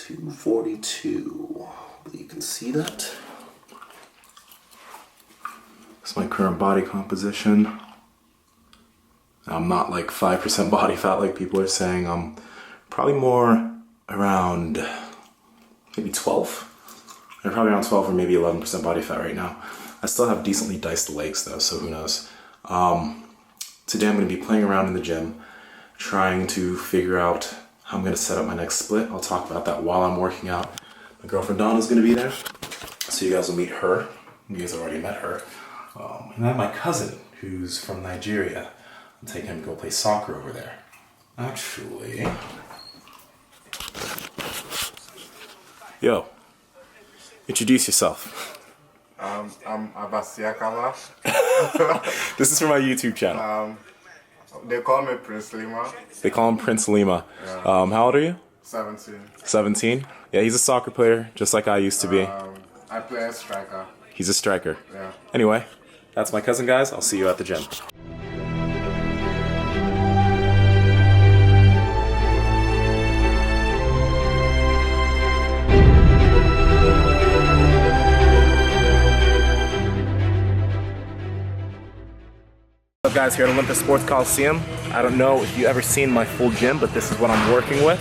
242. You can see that. That's my current body composition. I'm not like 5% body fat like people are saying. I'm probably more around maybe 12. I'm probably around 12 or maybe 11% body fat right now. I still have decently diced legs though, so who knows. Today I'm going to be playing around in the gym, trying to figure out how I'm going to set up my next split. I'll talk about that while I'm working out. My girlfriend Donna's going to be there, so you guys will meet her. You guys already met her. And I have my cousin who's from Nigeria. I'm taking him to go play soccer over there. Actually... Yo, introduce yourself. I'm Abasiakala. This is for my YouTube channel. They call me Prince Lima. They call him Prince Lima. Yeah. How old are you? 17. 17? Yeah, he's a soccer player, just like I used to be. I play as striker. He's a striker. Yeah. Anyway, that's my cousin, guys. I'll see you at the gym. What's up, guys? Here at Olympus Sports Coliseum. I don't know if you've ever seen my full gym, but this is what I'm working with.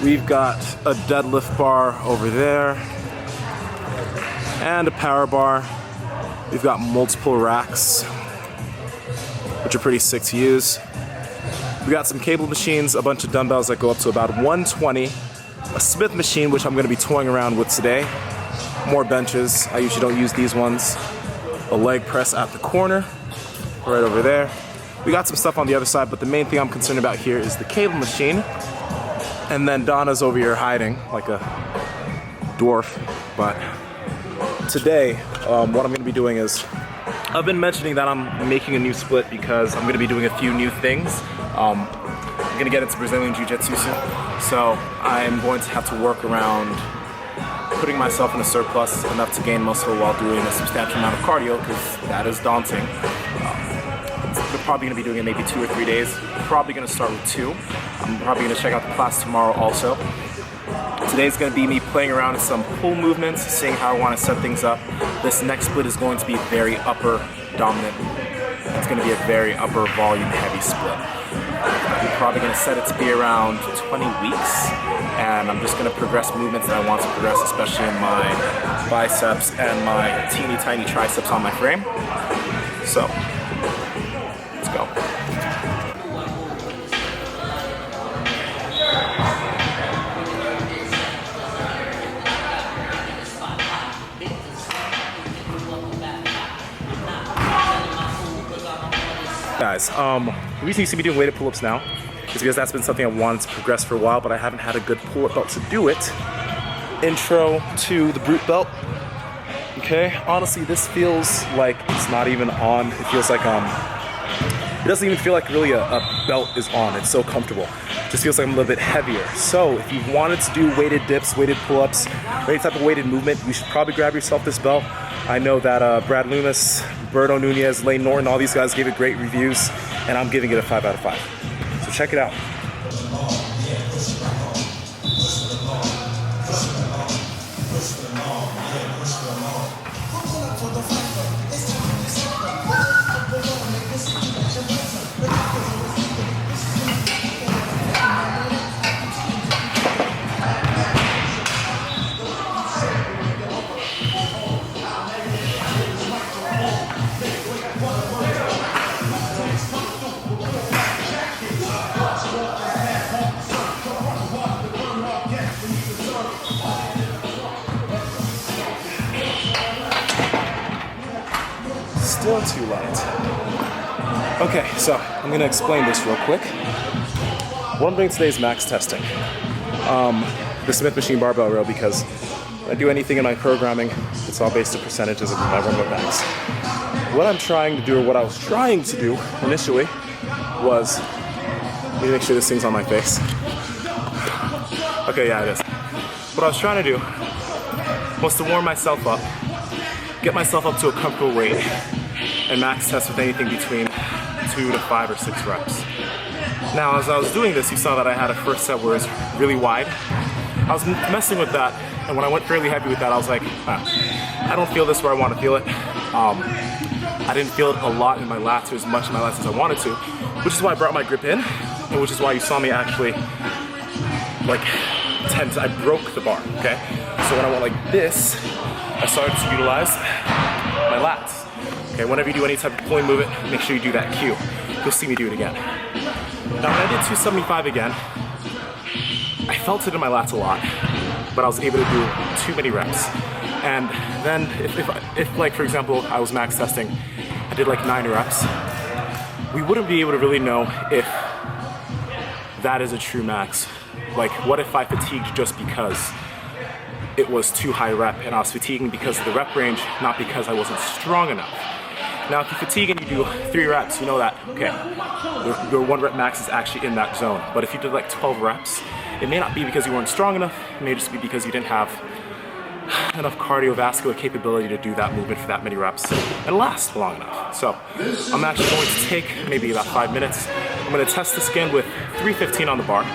We've got a deadlift bar over there and a power bar. We've got multiple racks, which are pretty sick to use. We got some cable machines, a bunch of dumbbells that go up to about 120, a Smith machine, which I'm going to be toying around with today, more benches. I usually don't use these ones. A leg press at the corner, right over there. We got some stuff on the other side, but the main thing I'm concerned about here is the cable machine. And then Donna's over here hiding like a dwarf. But today, what I'm gonna be doing is, I've been mentioning that I'm making a new split because I'm gonna be doing a few new things. I'm gonna get into Brazilian Jiu-Jitsu soon. So I'm going to have to work around putting myself in a surplus enough to gain muscle while doing a substantial amount of cardio, because that is daunting. We're probably going to be doing it maybe 2 or 3 days. Probably going to start with 2. I'm probably going to check out the class tomorrow also. Today's going to be me playing around with some pull movements, seeing how I want to set things up. This next split is going to be very upper dominant. It's going to be a very upper volume heavy split. I'm probably going to set it to be around 20 weeks, and I'm just going to progress movements that I want to progress, especially in my biceps and my teeny tiny triceps on my frame. So, let's go. Guys, the reason you see me doing weighted pull-ups now is because that's been something I wanted to progress for a while, but I haven't had a good pull-up belt to do it. Intro to the Brute belt. Okay, honestly, this feels like it's not even on. It feels like, it doesn't even feel like really a belt is on. It's so comfortable. It just feels like I'm a little bit heavier. So if you wanted to do weighted dips, weighted pull-ups, or any type of weighted movement, you should probably grab yourself this belt. I know that Brad Loomis, Berto Nunez, Lane Norton, all these guys gave it great reviews, and I'm giving it a 5 out of 5. So check it out. Still too light. Okay, so I'm gonna explain this real quick. What I'm doing today is max testing. The Smith machine barbell row, because when I do anything in my programming, it's all based on percentages of my run max. What I'm trying to do, or what I was trying to do initially, was, let me make sure this thing's on my face. Okay, yeah, it is. What I was trying to do was to warm myself up, get myself up to a comfortable weight, and max test with anything between 2 to 5 or 6 reps. Now, as I was doing this, you saw that I had a first set where it was really wide. I was messing with that, and when I went fairly heavy with that, I was like, I don't feel this where I want to feel it. I didn't feel it a lot in my lats, or as much in my lats as I wanted to, which is why I brought my grip in, and which is why you saw me actually, like, I broke the bar, okay? So when I went like this, I started to utilize my lats. Okay, whenever you do any type of pulling movement, make sure you do that cue. You'll see me do it again. Now when I did 275 again, I felt it in my lats a lot, but I was able to do too many reps. And then if like for example, I was max testing, I did like 9 reps, we wouldn't be able to really know if that is a true max. Like, what if I fatigued just because it was too high rep, and I was fatiguing because of the rep range, not because I wasn't strong enough. Now, if you fatigue and you do 3 reps, you know that, okay, your 1 rep max is actually in that zone. But if you did like 12 reps, it may not be because you weren't strong enough, it may just be because you didn't have enough cardiovascular capability to do that movement for that many reps and last long enough. So I'm actually going to take maybe about 5 minutes. I'm going to test this again with 315 on the bar.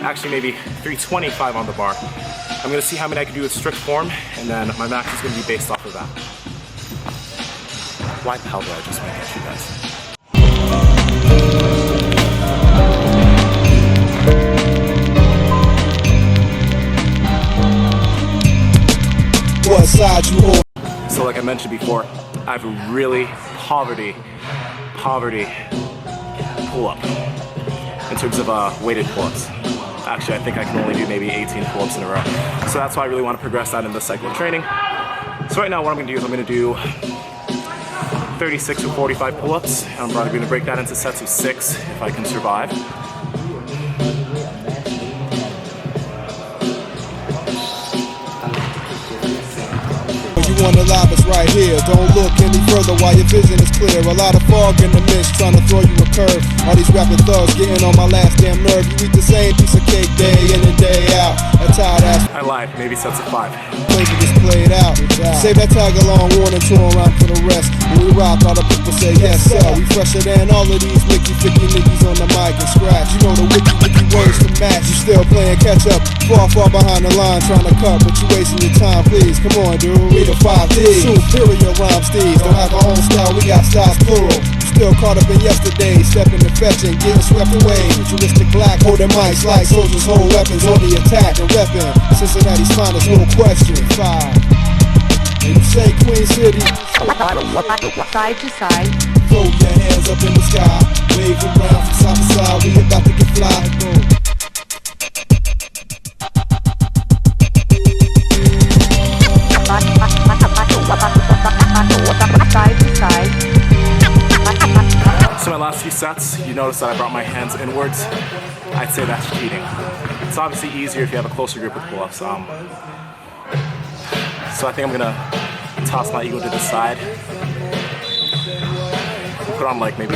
Actually maybe 325 on the bar. I'm going to see how many I can do with strict form, and then my max is going to be based off of that. Why the hell did I just make it, you guys? What side you on? So like I mentioned before, I have a really poverty pull-up in terms of weighted pull-ups. Actually, I think I can only do maybe 18 pull-ups in a row. So that's why I really want to progress that in this cycle of training. So right now what I'm going to do is I'm going to do 36 or 45 pull-ups. I'm probably going to break that into sets of 6 if I can survive. You wanna live us right here. Don't look any further while your vision is clear. A lot of fog in the mist trying to throw you a curve. All these rapping thugs getting on my last damn nerve. You eat the same piece of cake day in and day out. A tired ass. I lied, maybe sets of 5. Plays it just played out. Save that tag along, warning to around for the rest. When we rock, all the people say yes sir. We fresher than all of these Mickey 50 niggas on the mic and scratch. You know the wiki words to match. You still playing catch up, far behind the line trying to cut, but you wasting your time. Please, come on, dude. We the 5Ds, superior rhyme steeds. Don't have our own style, we got styles plural. You still caught up in yesterday, stepping and fetching, getting swept away. Futuristic black, holding mics like soldiers hold weapons on the attack and repping Cincinnati's finest, no question. 5. And you say Queen City, side to side. throw your hands up in the sky, wave around from side to side. We about to get fly. Go. Side to side. So my last few sets, you notice that I brought my hands inwards. I'd say that's cheating. It's obviously easier if you have a closer grip with pull-ups. So I think I'm gonna toss my ego to the side. Put on like maybe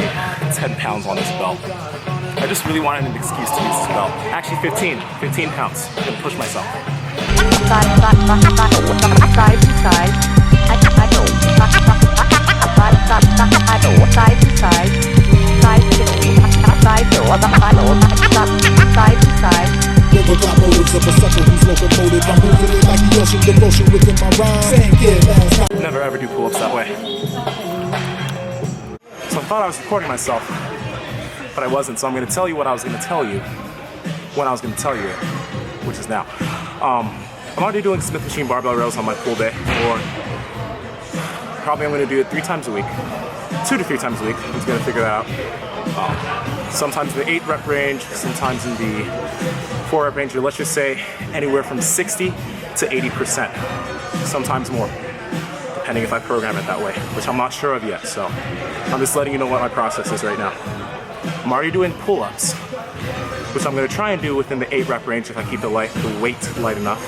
10 pounds on this belt. I just really wanted an excuse to use this belt. Actually 15 pounds. I'm gonna push myself. Side to side. Side to side. Never got motives of a sucker who's locomotive. I'm moving it like the ocean, devotion within my rhyme. Saying get Never ever do pull-ups that way. So I thought I was recording myself, but I wasn't. So I'm gonna tell you what I was gonna tell you when I was gonna tell you it, which is now. I'm already doing Smith machine barbell rails on my pull day, or probably I'm gonna do it 3 times a week. 2 to 3 times a week. I'm just gonna figure that out. Sometimes in the 8 rep range, sometimes in the 4 rep range, or let's just say anywhere from 60 to 80%. Sometimes more, depending if I program it that way, which I'm not sure of yet. So I'm just letting you know what my process is right now. I'm already doing pull-ups, which I'm gonna try and do within the 8 rep range if I keep the weight light enough.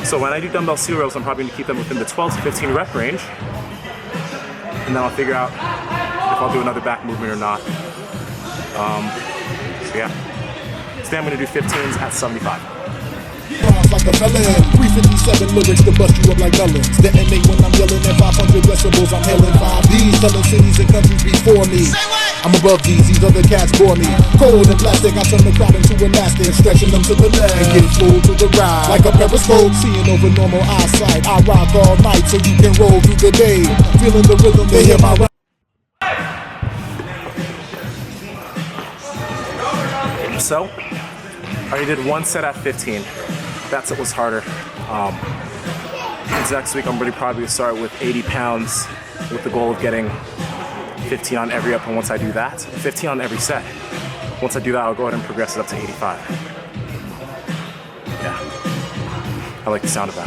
So when I do dumbbell serials, I'm probably gonna keep them within the 12 to 15 rep range, and then I'll figure out if I'll do another back movement or not. So yeah. Today I'm gonna do 15s at 75. like a felon. 357 lyrics to bust you up like melons. Detonate when I'm yelling at 500 decibels. I'm hailing 5Ds, telling cities and countries before me. I'm above these other cats bore me. Cold and plastic, I turn the crowd into elastic, stretching them to the left and get full to the right. Like a periscope, seeing over normal eyesight. I rock all night so you can roll through the day. Feeling the rhythm, they hear my rap. So, I already did one set at 15. That set was harder. Next week I'm really probably start with 80 pounds with the goal of getting 15 on every up, and once I do that, 15 on every set. Once I do that, I'll go ahead and progress it up to 85. Yeah, I like the sound of that.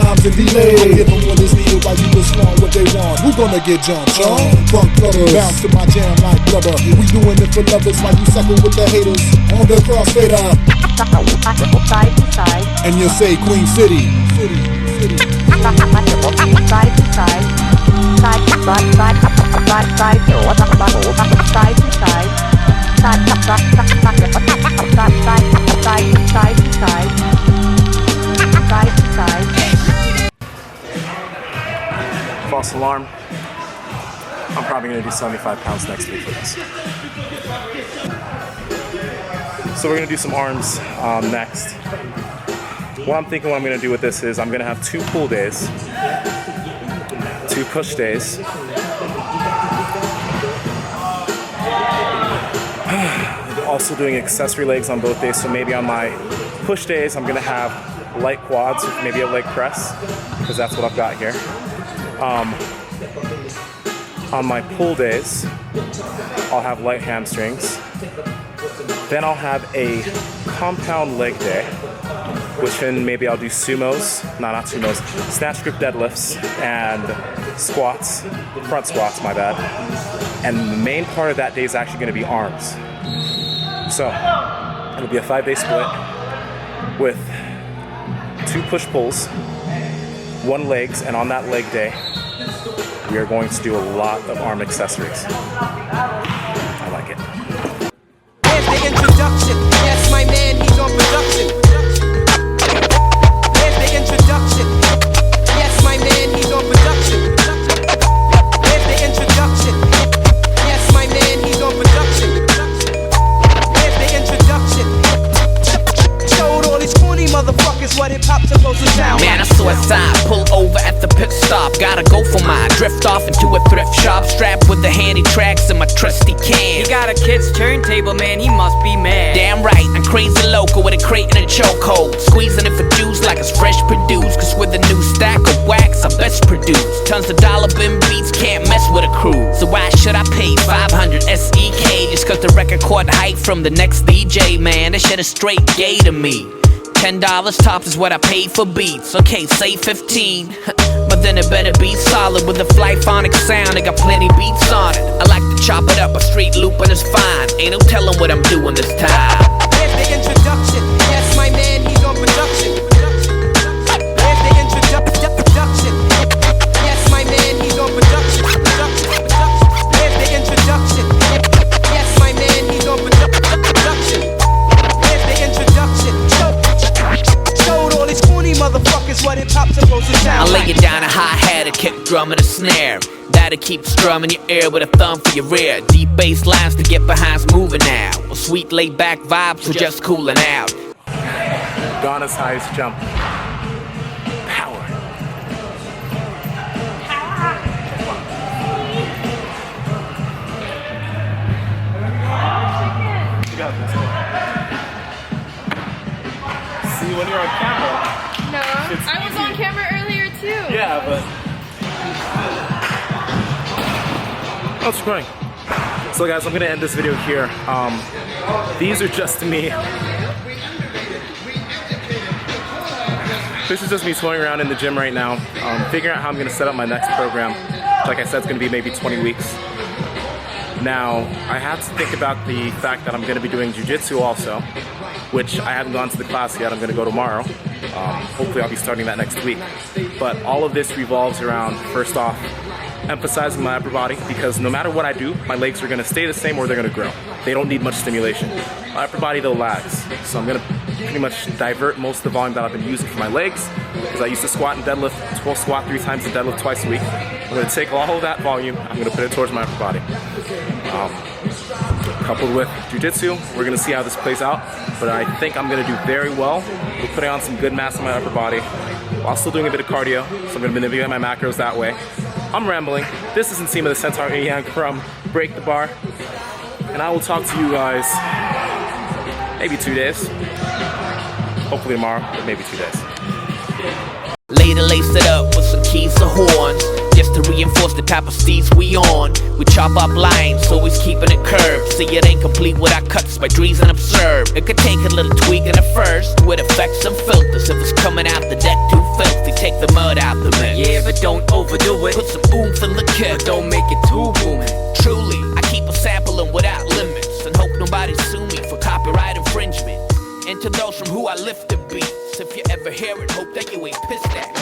Times and delay, give them what is needed while you respond what they want. Who gonna get jumped, Sean? Funk brothers, bounce to my jam like blubber. We doing it for lovers while you suckle with the haters on the crossfader. Side to side. And you say Queen City. Side to side. Side to side. Side to side. Side to side. Side to side. False alarm. I'm probably gonna do 75 pounds next week for this. So we're gonna do some arms next. What I'm thinking what I'm gonna do with this is I'm gonna have 2 pull days, 2 push days. Also doing accessory legs on both days, so maybe on my push days I'm gonna have light quads with maybe a leg press, because that's what I've got here. On my pull days, I'll have light hamstrings. Then I'll have a compound leg day, which then maybe I'll do sumos, not sumos, snatch grip deadlifts and squats, front squats, my bad. And the main part of that day is actually gonna be arms. So, it'll be a 5-day split with 2 push-pulls, 1 legs, and on that leg day, we are going to do a lot of arm accessories. I like it. Here's the introduction. Yes, my man, he's on production. Here's the introduction. Yes, my man, he's on production. Here's the introduction. Yes, my man, he's on production. Here's the introduction. Showed all these corny motherfuckers what hip-hop's supposed to sound like. Man, I saw a sign, pull over at the pit stop. Gotta go for mine, drift off into a thrift shop, strapped with the handy tracks and my trusty can. He got a kid's turntable, man, he must be mad. Damn right, I'm crazy local with a crate and a chokehold, squeezing it for juice like it's fresh produced. Cause with a new stack of wax, I best produce. Tons of dollar bin beats, can't mess with a crew. So why should I pay 500 SEK just cause the record caught hype from the next DJ, man? That shit is straight gay to me. $10 tops is what I paid for beats. Okay, say 15, but then it better be solid with a flyphonic sound. It got plenty beats on it. I like to chop it up, a straight loop and it's fine. Ain't no telling what I'm doing this time. Here's the introduction. Yes, my man, he's on production. Here's the introduction. Yes, my man, he's on production. Here's the introduction. Yes, my man, he's on production. Here's the introduction. Showed all these corny motherfuckers what hip-hop's supposed to sound I like. lay it down a hi-hat, a kick drum and a snare. That'll keep strumming your ear with a thumb for your rear. Deep bass lines to get behind's moving now. Well, sweet laid back vibes for just cooling out. Ghana's highest jump. Power. You got this. See, when you're on camera. No, I was on camera earlier too. Yeah, but. Oh, it's recording. So guys, I'm gonna end this video here. These are just me. This is just me swimming around in the gym right now, figuring out how I'm gonna set up my next program. Like I said, it's gonna be maybe 20 weeks. Now, I have to think about the fact that I'm gonna be doing jiu-jitsu also, which I haven't gone to the class yet. I'm gonna go tomorrow. Hopefully I'll be starting that next week. But all of this revolves around, first off, emphasizing my upper body, because no matter what I do, my legs are gonna stay the same or they're gonna grow. They don't need much stimulation. My upper body though lags. So I'm gonna pretty much divert most of the volume that I've been using for my legs, because I used to squat and deadlift, well, squat 3 times and deadlift twice a week. I'm going to take all of that volume, I'm going to put it towards my upper body. Coupled with jiu-jitsu, we're going to see how this plays out, but I think I'm going to do very well with putting on some good mass on my upper body while still doing a bit of cardio, so I'm going to manipulate my macros that way. I'm rambling. This is Nsima the Centaur Inyang from Break the Bar, and I will talk to you guys maybe 2 days. Hopefully tomorrow, but maybe 2 days. Later lace it up with some keys or horns, just to reinforce the type of steeds we on. We chop up lines, always keeping it curved. See, it ain't complete without cuts by Drees and Observe. It could take a little tweaking at first, with effects and filters. If it's coming out the deck too filthy, take the mud out the mix. Yeah, but don't overdo it. Put some oomph in the kick, but don't make it too booming. Truly, I keep a sampling without limits, and hope nobody sue me for copyright infringement. And to those from who I lift the beats, if you ever hear it, hope that you ain't pissed at me.